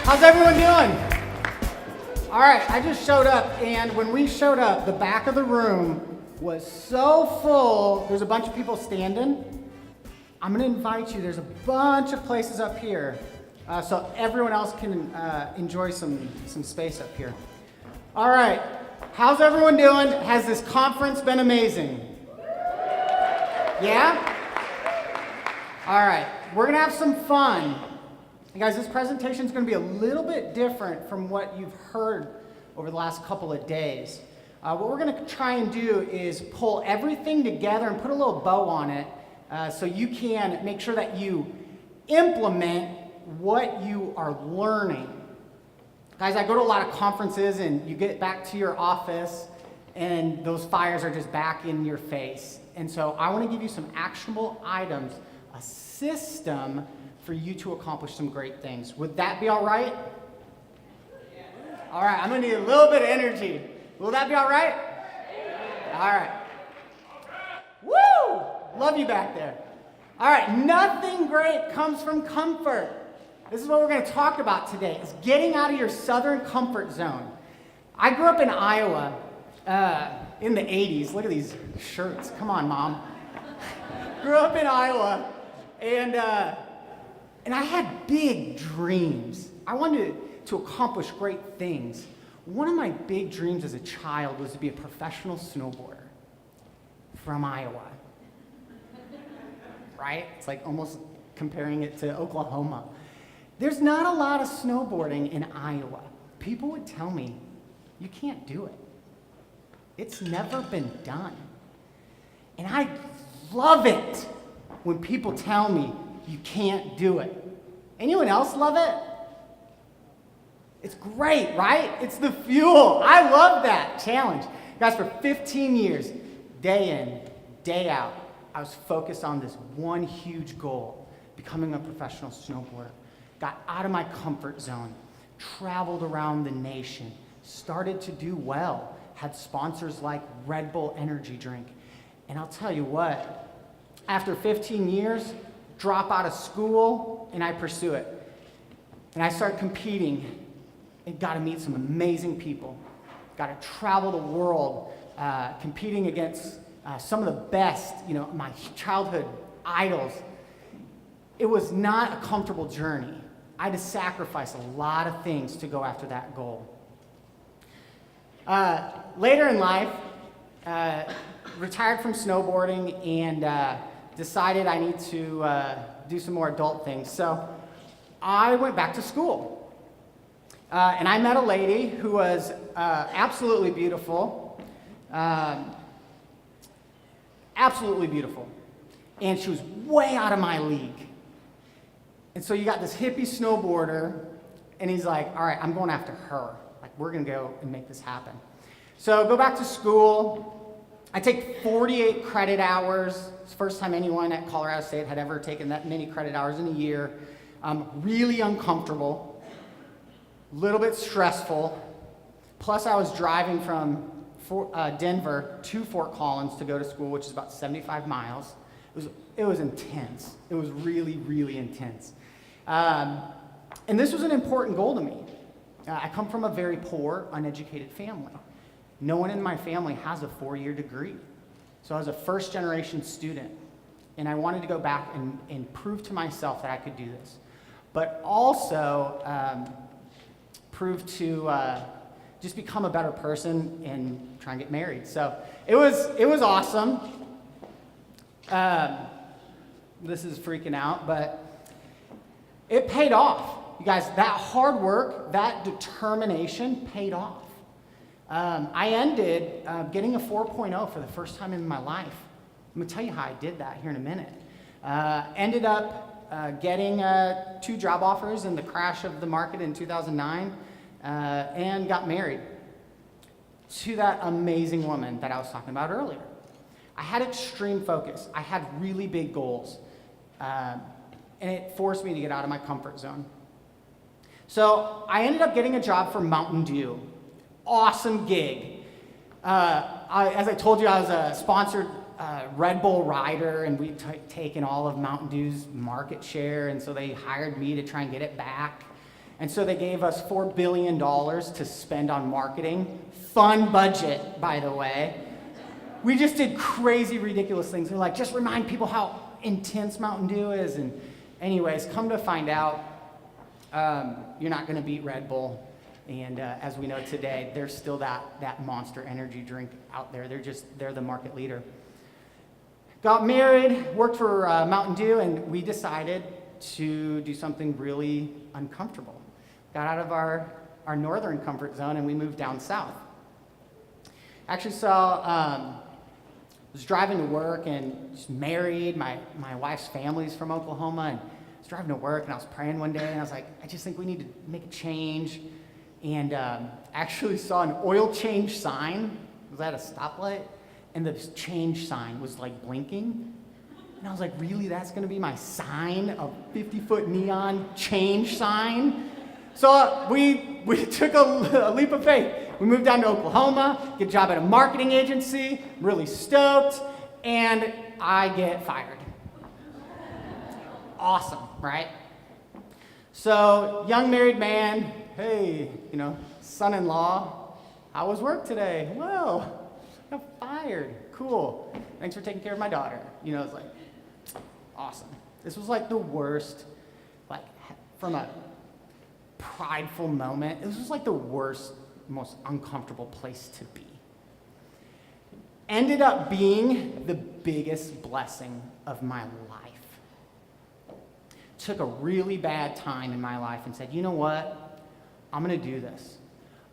How's everyone doing? All right, I just showed up, and when we showed up, the back of the room was so full. There's a bunch of people standing. I'm gonna invite you. There's a bunch of places up here, so everyone else can enjoy some space up here. All right, how's everyone doing? Has this conference been amazing? Yeah? All right, we're gonna have some fun. And guys, this presentation is going to be a little bit different from what you've heard over the last couple of days. What we're going to try and do is pull everything together and put a little bow on it so you can make sure that you implement what you are learning. Guys, I go to a lot of conferences and you get back to your office and those fires are just back in your face. And so I want to give you some actionable items, a system for you to accomplish some great things. Would that be all right? All right, I'm gonna need a little bit of energy. Will that be all right? All right. Woo! Love you back there. All right, nothing great comes from comfort. This is what we're gonna talk about today, is getting out of your southern comfort zone. I grew up in Iowa in the 80s. Look at these shirts. Come on, Mom. Grew up in Iowa, and I had big dreams. I wanted to accomplish great things. One of my big dreams as a child was to be a professional snowboarder from Iowa. Right? It's like almost comparing it to Oklahoma. There's not a lot of snowboarding in Iowa. People would tell me, you can't do it. It's never been done. And I love it when people tell me, you can't do it. Anyone else love it? It's great, right? It's the fuel. I love that challenge. Guys, for 15 years, day in, day out, I was focused on this one huge goal, becoming a professional snowboarder. Got out of my comfort zone, traveled around the nation, started to do well, had sponsors like Red Bull energy drink. And I'll tell you what, after 15 years, drop out of school, and I pursue it. And I started competing and got to meet some amazing people. Got to travel the world, competing against some of the best, my childhood idols. It was not a comfortable journey. I had to sacrifice a lot of things to go after that goal. Later in life, retired from snowboarding and decided I need to do some more adult things. So I went back to school. And I met a lady who was absolutely beautiful. Absolutely beautiful. And she was way out of my league. And so you got this hippie snowboarder, and he's like, all right, I'm going after her. Like, we're going to go and make this happen. So go back to school. I take 48 credit hours. It's the first time anyone at Colorado State had ever taken that many credit hours in a year. Really uncomfortable, a little bit stressful. Plus I was driving from Denver to Fort Collins to go to school, which is about 75 miles. It was intense. It was really, really intense. And this was an important goal to me. I come from a very poor, uneducated family. No one in my family has a 4-year degree. So I was a first-generation student, and I wanted to go back and prove to myself that I could do this. But also prove to just become a better person and try and get married. So it was awesome. This is freaking out, but it paid off. You guys, that hard work, that determination paid off. I ended getting a 4.0 for the first time in my life. I'm gonna tell you how I did that here in a minute. Ended up getting 2 job offers in the crash of the market in 2009 and got married to that amazing woman that I was talking about earlier. I had extreme focus. I had really big goals. And it forced me to get out of my comfort zone. So I ended up getting a job for Mountain Dew. Awesome gig. As I told you, I was a sponsored Red Bull rider, and we'd taken all of Mountain Dew's market share, and so they hired me to try and get it back. And so they gave us $4 billion to spend on marketing. Fun budget, by the way. We just did crazy, ridiculous things. They're like, just remind people how intense Mountain Dew is. And anyways, come to find out, you're not going to beat Red Bull. And as we know today, there's still that Monster energy drink out there. They're the market leader. Got married, worked for Mountain Dew, and we decided to do something really uncomfortable. Got out of our northern comfort zone and we moved down south. Actually was driving to work and just married. My wife's family's from Oklahoma, and I was driving to work and I was praying one day and I was like, I just think we need to make a change. And actually saw an oil change sign. It was at a stoplight, and the change sign was like blinking. And I was like, really, that's gonna be my sign? A 50-foot neon change sign? So we took a leap of faith. We moved down to Oklahoma, get a job at a marketing agency, really stoked, and I get fired. Awesome, right? So, young married man, hey, son-in-law, how was work today? Well, I got fired. Cool. Thanks for taking care of my daughter. It's like, awesome. This was like the worst, like from a prideful moment, this was like the worst, most uncomfortable place to be. Ended up being the biggest blessing of my life. Took a really bad time in my life and said, you know what? I'm going to do this.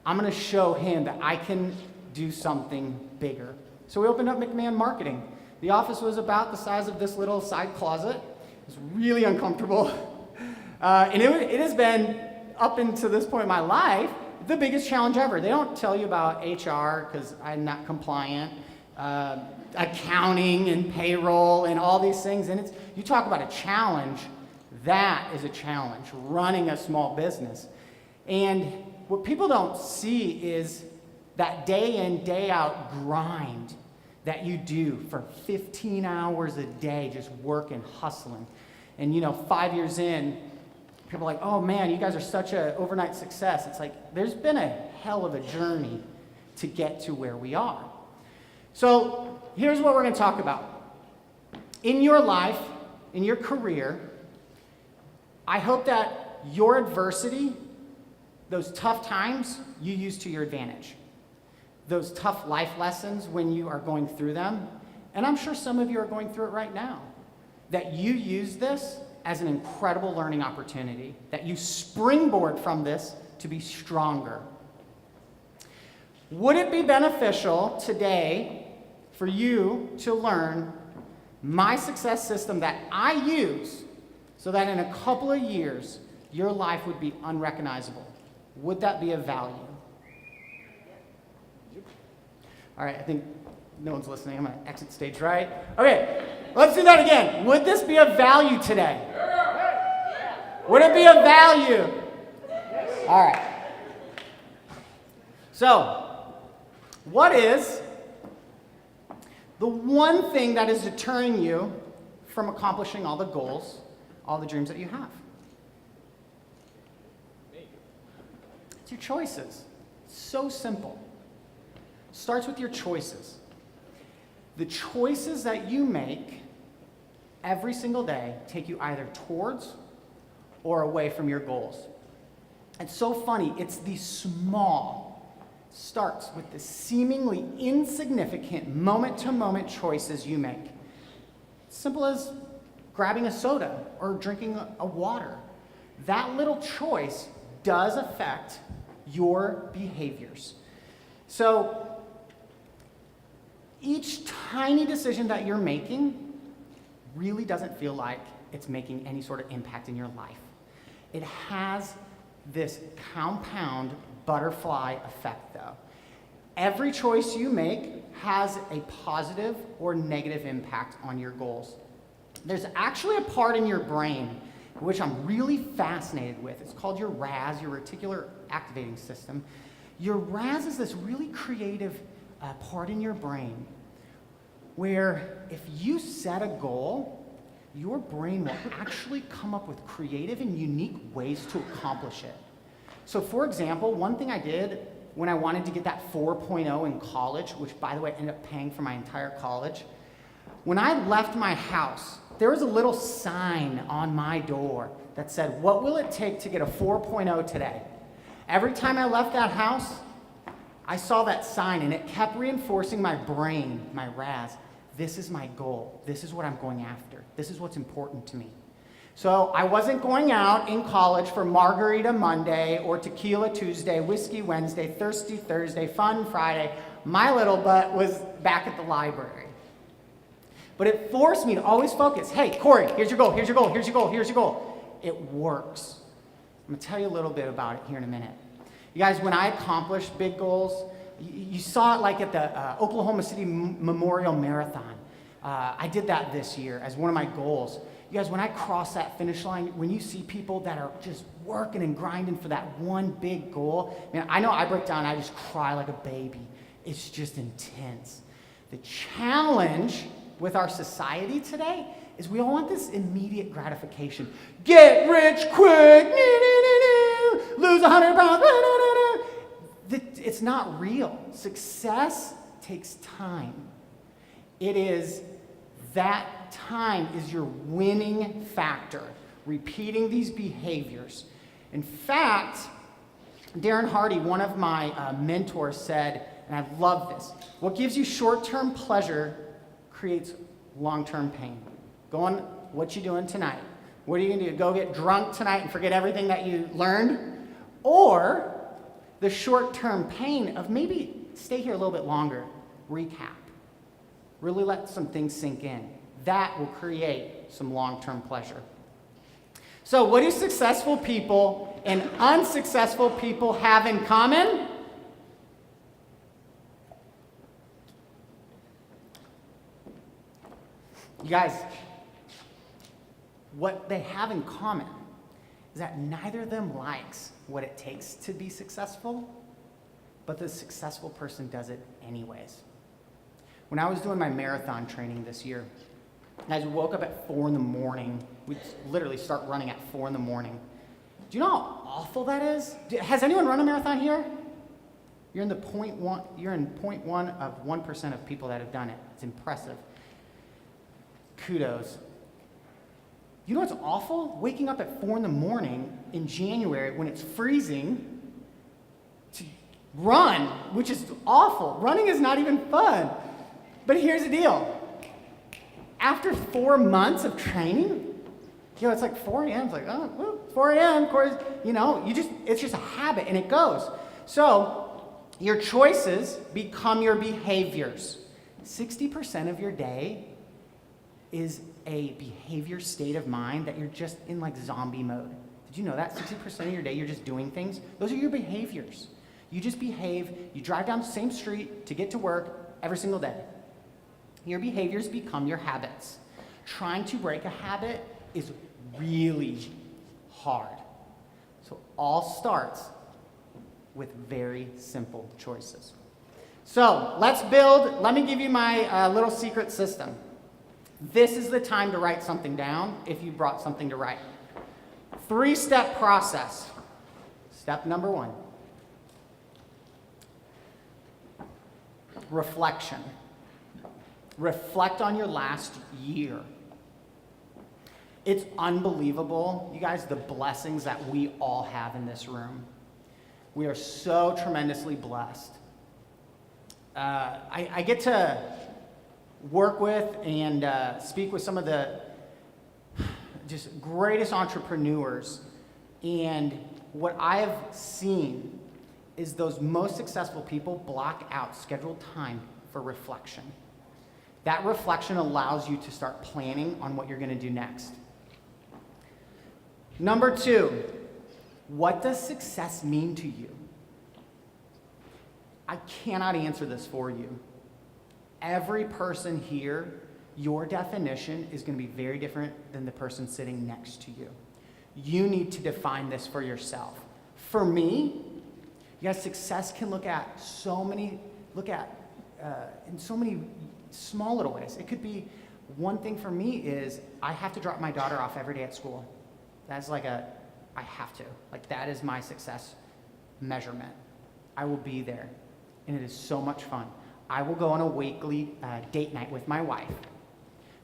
I'm going to show him that I can do something bigger. So we opened up McMahon Marketing. The office was about the size of this little side closet. It was really uncomfortable. And it has been, up until this point in my life, the biggest challenge ever. They don't tell you about HR because I'm not compliant, accounting and payroll and all these things. And you talk about a challenge, that is a challenge, running a small business. And what people don't see is that day in, day out grind that you do for 15 hours a day, just working, hustling. And 5 years in, people are like, oh man, you guys are such an overnight success. It's like, there's been a hell of a journey to get to where we are. So here's what we're going to talk about. In your life, in your career, I hope that your adversity, those tough times, you use to your advantage. Those tough life lessons when you are going through them, and I'm sure some of you are going through it right now, that you use this as an incredible learning opportunity, that you springboard from this to be stronger. Would it be beneficial today for you to learn my success system that I use so that in a couple of years, your life would be unrecognizable? Would that be of value? All right, I think no one's listening. I'm going to exit stage right. Okay, let's do that again. Would this be of value today? Would it be of value? All right. So, what is the one thing that is deterring you from accomplishing all the goals, all the dreams that you have? It's your choices. So simple. Starts with your choices. The choices that you make every single day take you either towards or away from your goals. It's so funny. It's the small, starts with the seemingly insignificant moment-to-moment choices you make. Simple as grabbing a soda or drinking a water. That little choice does affect your behaviors. So each tiny decision that you're making really doesn't feel like it's making any sort of impact in your life. It has this compound butterfly effect, though. Every choice you make has a positive or negative impact on your goals. There's actually a part in your brain which I'm really fascinated with. It's called your RAS, your reticular activating system. Your RAS is this really creative part in your brain where if you set a goal, your brain will actually come up with creative and unique ways to accomplish it. So for example, one thing I did when I wanted to get that 4.0 in college, which by the way ended up paying for my entire college, when I left my house, there was a little sign on my door that said, what will it take to get a 4.0 today? Every time I left that house, I saw that sign and it kept reinforcing my brain, my RAS. This is my goal. This is what I'm going after. This is what's important to me. So I wasn't going out in college for Margarita Monday or Tequila Tuesday, Whiskey Wednesday, Thirsty Thursday, Fun Friday. My little butt was back at the library. But it forced me to always focus. Hey, Korey, here's your goal, here's your goal, here's your goal, here's your goal. It works. I'm going to tell you a little bit about it here in a minute. You guys, when I accomplished big goals, you saw it like at the Oklahoma City Memorial Marathon. I did that this year as one of my goals. You guys, when I cross that finish line, when you see people that are just working and grinding for that one big goal, man, I know I break down, I just cry like a baby. It's just intense. The challenge with our society today is we all want this immediate gratification. Get rich quick, lose 100 pounds. It's not real. Success takes time. It is that time is your winning factor, repeating these behaviors. In fact, Darren Hardy, one of my mentors, said, and I love this, what gives you short-term pleasure creates long-term pain. Go on, what you doing tonight? What are you going to do? Go get drunk tonight and forget everything that you learned? Or the short-term pain of maybe stay here a little bit longer, recap. Really let some things sink in. That will create some long-term pleasure. So what do successful people and unsuccessful people have in common? You guys, what they have in common is that neither of them likes what it takes to be successful, but the successful person does it anyways. When I was doing my marathon training this year, guys, we woke up at 4 in the morning. We'd literally start running at 4 in the morning. Do you know how awful that is? Has anyone run a marathon here? You're in 0.1 of 1% of people that have done it. It's impressive. Kudos. You know what's awful? Waking up at 4 in the morning in January when it's freezing to run, which is awful. Running is not even fun. But here's the deal. After 4 months of training, it's like 4 a.m. It's like, oh, well, 4 a.m. Of course, it's just a habit and it goes. So your choices become your behaviors. 60% of your day is a behavior state of mind that you're just in like zombie mode. Did you know that? 60% of your day you're just doing things. Those are your behaviors. You just behave. You drive down the same street to get to work every single day. Your behaviors become your habits. Trying to break a habit is really hard. So all starts with very simple choices. So let me give you my little secret system. This is the time to write something down if you brought something to write. 3-step process. Step number 1. Reflection. Reflect on your last year. It's unbelievable, you guys, the blessings that we all have in this room. We are so tremendously blessed. I get to work with and speak with some of the just greatest entrepreneurs, and what I have seen is those most successful people block out scheduled time for reflection. That reflection allows you to start planning on what you're going to do next. Number 2, what does success mean to you? I cannot answer this for you. Every person here, your definition is going to be very different than the person sitting next to you. You need to define this for yourself. For me, you guys, success can look in so many small little ways. It could be, one thing for me is I have to drop my daughter off every day at school. That's like I have to. Like that is my success measurement. I will be there, and it is so much fun. I will go on a weekly date night with my wife.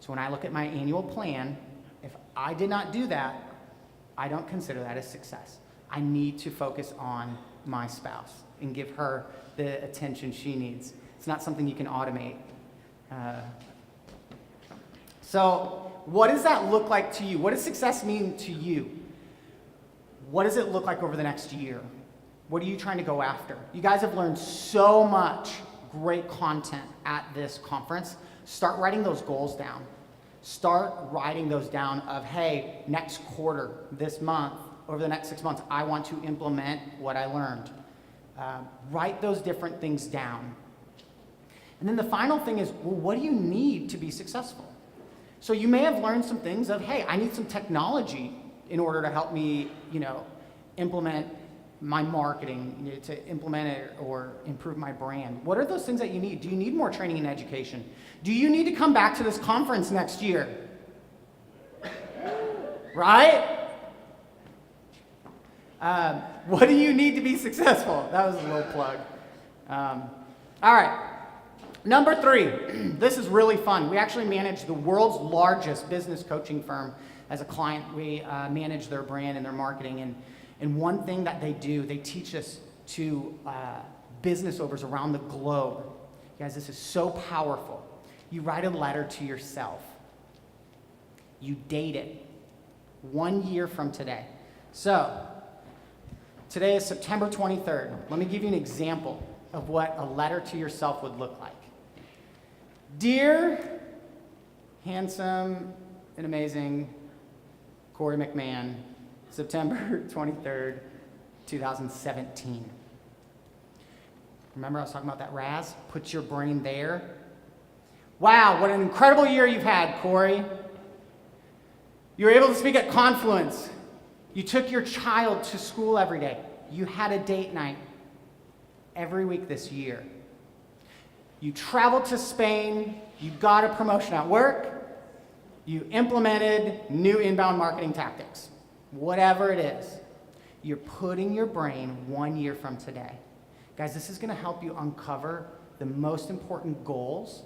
So when I look at my annual plan, if I did not do that, I don't consider that a success. I need to focus on my spouse and give her the attention she needs. It's not something you can automate. So what does that look like to you? What does success mean to you? What does it look like over the next year? What are you trying to go after? You guys have learned so much great content at this conference. Start writing those goals down. Start writing those down of, hey, next quarter, this month, over the next 6 months, I want to implement what I learned. Write those different things down. And then the final thing is, well, what do you need to be successful? So you may have learned some things of, hey, I need some technology in order to help me, implement my marketing, to implement it or improve my brand. What are those things that you need? Do you need more training and education? Do you need to come back to this conference next year? Right? What do you need to be successful? That was a little plug. All right. Number 3, this is really fun. We actually manage the world's largest business coaching firm as a client. We manage their brand and their marketing. And one thing that they do, they teach us to business owners around the globe. Guys, this is so powerful. You write a letter to yourself. You date it 1 year from today. So, today is September 23rd. Let me give you an example of what a letter to yourself would look like. Dear, handsome, and amazing Korey McMahon, September 23rd, 2017. Remember I was talking about that Raz? Put your brain there. Wow, what an incredible year you've had, Korey. You were able to speak at Confluence. You took your child to school every day. You had a date night every week this year. You traveled to Spain. You got a promotion at work. You implemented new inbound marketing tactics. Whatever it is, you're putting your brain 1 year from today. Guys, this is going to help you uncover the most important goals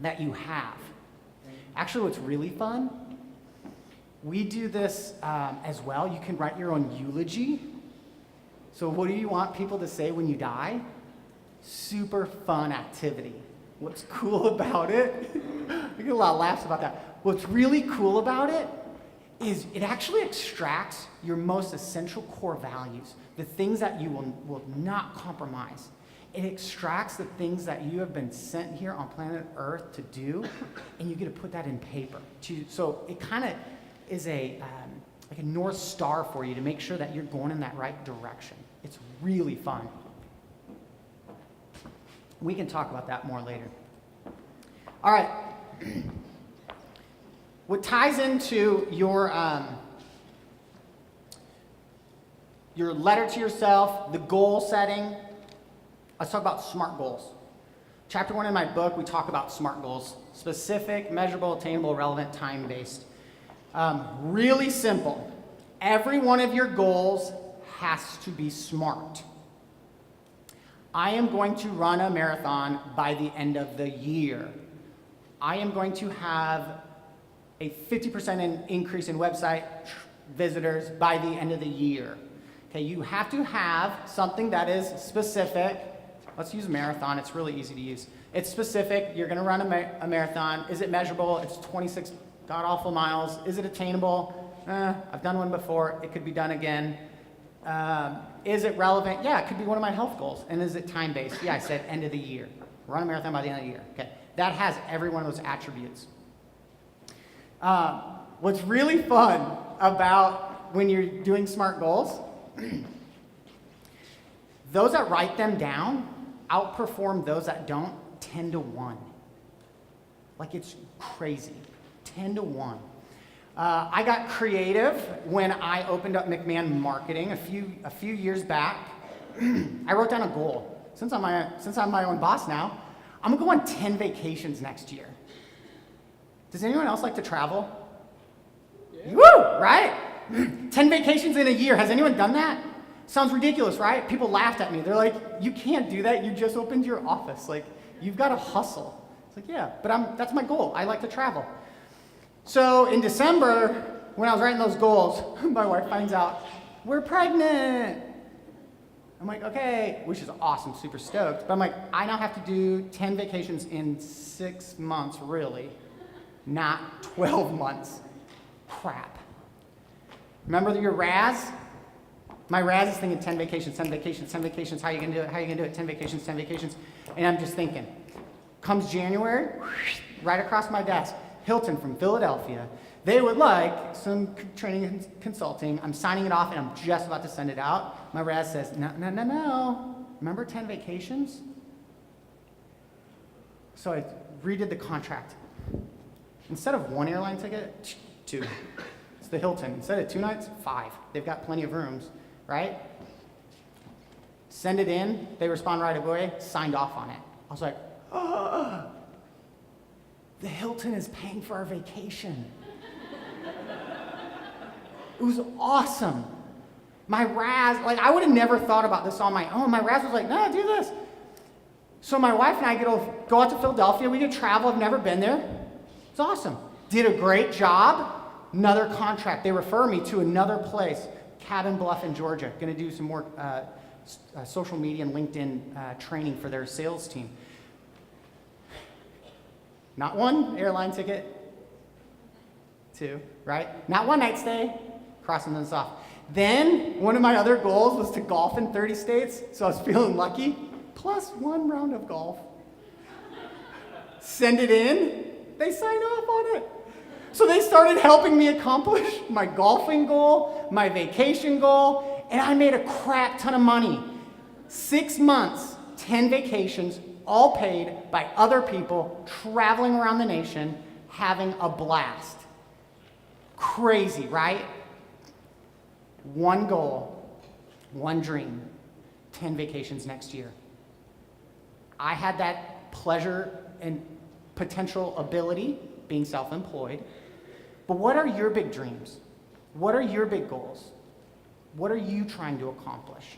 that you have. Actually, what's really fun, we do this as well. You can write your own eulogy. So what do you want people to say when you die? Super fun activity. What's cool about it, we get a lot of laughs about that. What's really cool about it is it actually extracts your most essential core values, the things that you will not compromise. It extracts the things that you have been sent here on planet Earth to do, and you get to put that in paper. So it kind of is like a North Star for you to make sure that you're going in that right direction. It's really fun. We can talk about that more later. All right. What ties into your letter to yourself, the goal setting, let's talk about SMART goals. Chapter 1 in my book, we talk about SMART goals. Specific, measurable, attainable, relevant, time-based. Really simple. Every one of your goals has to be SMART. I am going to run a marathon by the end of the year. I am going to have a 50% increase in website visitors by the end of the year. Okay, you have to have something that is specific. Let's use marathon, it's really easy to use. It's specific, you're gonna run a marathon. Is it measurable? It's 26 god-awful miles. Is it attainable? I've done one before, it could be done again. Is it relevant? Yeah, it could be one of my health goals. And is it time-based? Yeah, I said end of the year. Run a marathon by the end of the year. Okay, that has every one of those attributes. What's really fun about when you're doing SMART goals, those that write them down outperform those that don't 10 to 1. Like, it's crazy. 10 to 1. I got creative when I opened up McMahon Marketing a few years back. I wrote down a goal. Since I'm my own boss now, I'm gonna go on 10 vacations next year. Does anyone else like to travel? Yeah. Woo, right? 10 vacations in a year. Has anyone done that? Sounds ridiculous, right? People laughed at me. They're like, you can't do that. You just opened your office. Like, you've got to hustle. It's like, yeah, but that's my goal. I like to travel. So in December, when I was writing those goals, my wife finds out, we're pregnant. I'm like, okay, which is awesome, super stoked. But I'm like, I now have to do 10 vacations in 6 months, really, not 12 months. Crap. Remember your RAS? My RAS is thinking 10 vacations, 10 vacations, 10 vacations. How are you going to do it? How are you going to do it? 10 vacations, 10 vacations. And I'm just thinking, comes January, right across my desk, Hilton from Philadelphia. They would like some training and consulting. I'm signing it off, and I'm just about to send it out. My RAS says, no. Remember 10 vacations? So I redid the contract. Instead of 1 airline ticket, 2. It's the Hilton. Instead of 2 nights, 5. They've got plenty of rooms, right? Send it in. They respond right away. Signed off on it. I was like, the Hilton is paying for our vacation. It was awesome. My RAS, like I would have never thought about this on my own. My RAS was like, no, do this. So my wife and I go out to Philadelphia. We could travel. I've never been there. It's awesome. Did a great job. Another contract. They refer me to another place, Cabin Bluff in Georgia. Going to do some more social media and LinkedIn training for their sales team. Not 1 airline ticket. 2, right? Not 1 night stay. Crossing this off. Then, one of my other goals was to golf in 30 states, so I was feeling lucky. Plus 1 round of golf. Send it in. They signed off on it. So they started helping me accomplish my golfing goal, my vacation goal, and I made a crap ton of money. 6 months, 10 vacations, all paid by other people, traveling around the nation, having a blast. Crazy, right? 1 goal, 1 dream, 10 vacations next year. I had that pleasure and potential ability being self-employed. But what are your big dreams? What are your big goals? What are you trying to accomplish?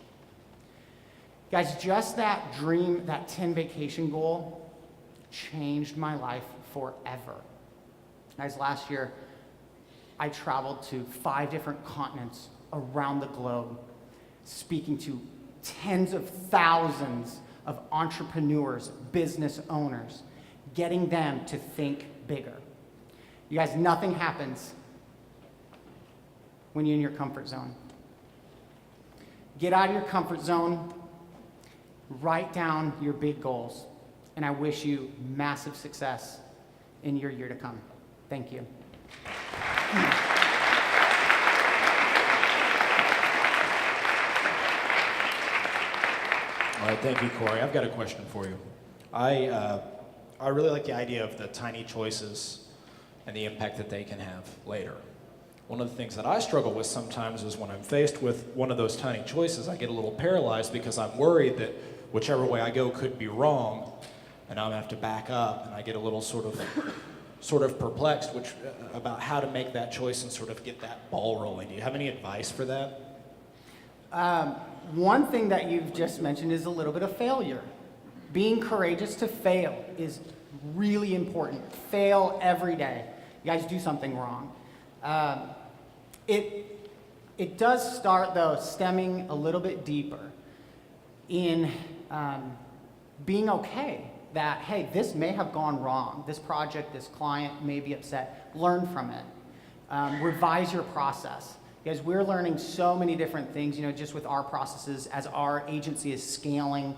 Guys, just that dream, that 10 vacation goal, changed my life forever. Guys, last year, I traveled to 5 different continents around the globe, speaking to tens of thousands of entrepreneurs, business owners, getting them to think bigger. You guys, nothing happens when you're in your comfort zone. Get out of your comfort zone, write down your big goals, and I wish you massive success in your year to come. Thank you. All right, thank you, Korey. I've got a question for you. I really like the idea of the tiny choices and the impact that they can have later. One of the things that I struggle with sometimes is when I'm faced with one of those tiny choices, I get a little paralyzed because I'm worried that whichever way I go could be wrong, and I'm gonna have to back up, and I get a little sort of perplexed about how to make that choice and sort of get that ball rolling. Do you have any advice for that? One thing that you've just mentioned is a little bit of failure. Being courageous to fail is really important. Fail every day. You guys do something wrong. It does start, though, stemming a little bit deeper in being okay that, hey, this may have gone wrong. This project, this client may be upset. Learn from it. Revise your process. Guys, we're learning so many different things, just with our processes as our agency is scaling,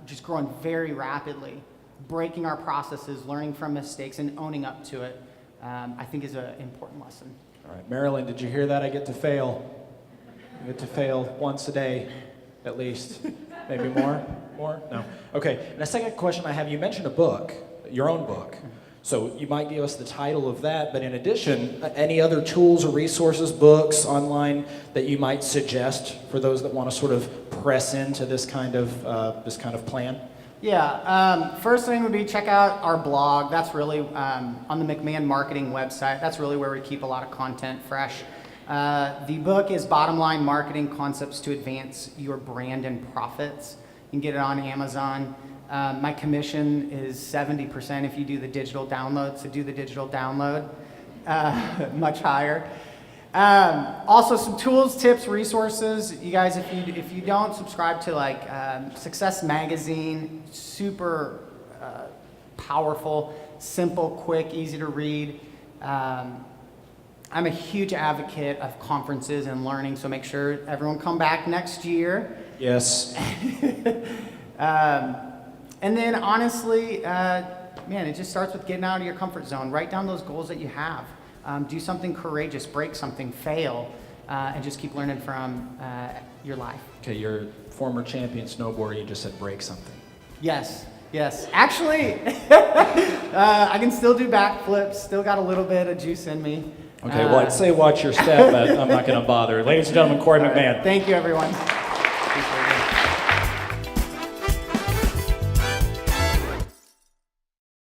just growing very rapidly. Breaking our processes, learning from mistakes, and owning up to it, I think is an important lesson. All right, Marilyn, did you hear that? I get to fail. I get to fail once a day, at least. Maybe more? More? No. Okay, and a second question I have, you mentioned a book, your own book. So you might give us the title of that, but in addition, any other tools or resources, books, online, that you might suggest for those that want to sort of press into this kind of plan? Yeah, first thing would be check out our blog. That's really on the McMahon marketing website. That's really where we keep a lot of content fresh. The book is Bottom Line Marketing Concepts to Advance Your Brand and Profits. You can get it on Amazon. My commission is 70% if you do the digital download, so do the digital download, much higher. Also some tools, tips, resources. You guys, if you don't subscribe to like Success Magazine, super powerful, simple, quick, easy to read. I'm a huge advocate of conferences and learning, so make sure everyone come back next year. Yes. And then honestly, man, it just starts with getting out of your comfort zone. Write down those goals that you have. Do something courageous, break something, fail, and just keep learning from your life. Okay, you're a former champion snowboarder. You just said break something. Yes, yes. Actually, I can still do backflips, still got a little bit of juice in me. Okay, well, I'd say watch your step, but I'm not going to bother. Ladies and gentlemen, Korey McMahon. Thank you, everyone. Appreciate it.